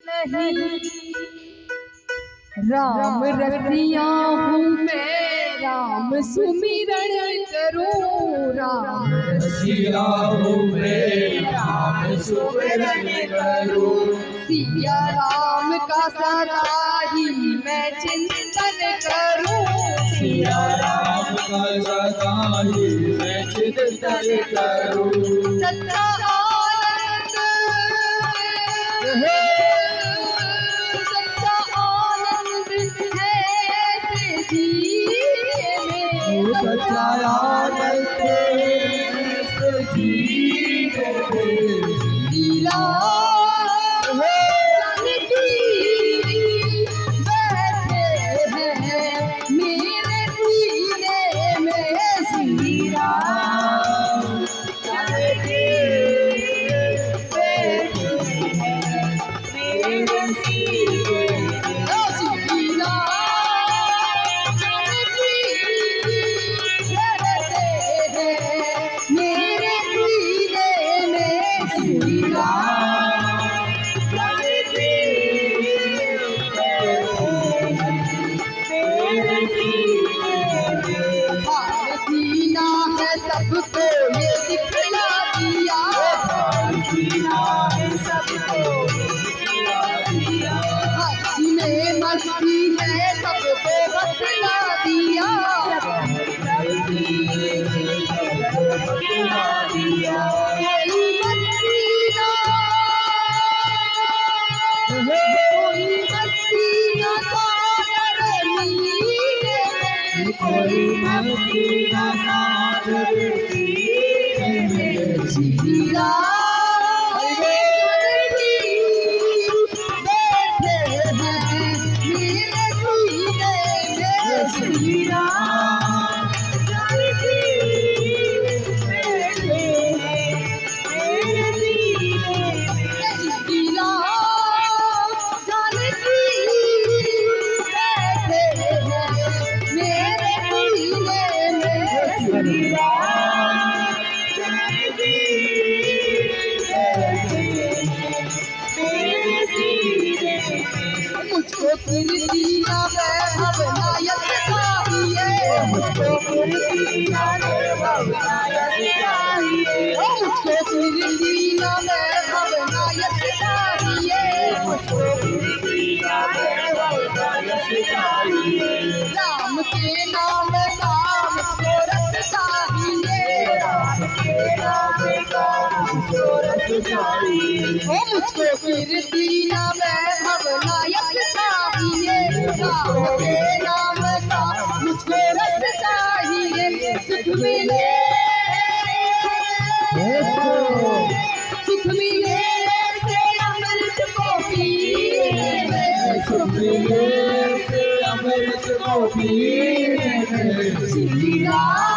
नहीं राम रसिया हूँ मैं, राम सुमिरन करूँ। राम रसिया हूँ मैं, राम सुमिरन करूँ। सिया राम का सदा ही मैं चिंतन करूँ। सिया राम का सदा ही मैं चिंतन करूँ। सच्चा आनंद है जीने में, सच्चा आनंद है जीने में। लीला जानकी बैठे हैं मेरे सीने में। श्री राम जानकी बैठे हैं मेरे सीने में। श्री राम जानकी बैठे हैं मेरे सीने में। श्री राम जानकी मेरे सीने में। सीना है सबको ये दिखला दिया। सीना है सबको दिखला दिया। में मस्ती है सबको बतला दिया। दिखला दिया। कोई मस्ती ना, कोई मस्ती ना सागर नीले में। कोई मस्ती ना सागर नीले में। श्री राम जानकी बैठे हैं मेरे सीने में। श्री राम जानकी बैठे हैं मेरे सीने में। श्री राम जानकी बैठे हैं मेरे सीने में। श्री राम जानकी बैठे हैं मेरे सीने में। मुझको कीर्तियाँ वैभव नायक चाहिए। मुझको कीर्तियाँ वैभव नायक चाहिए। मुझको कीर्तियाँ वैभव नायक चाहिए। मुझको कीर्तियाँ वैभव नायक चाहिए। राम के नाम का मुझको रस चाहिए। राम के नाम का मुझको रस चाहिए। मुझको कीर्तियाँ वैभव नायक चाहिए। राम के नाम का मुझको रस चाहिए। सुख मिले, सुख मिले से अमृत को पीने में। सुख मिले से अमृत को पीने में। श्री राम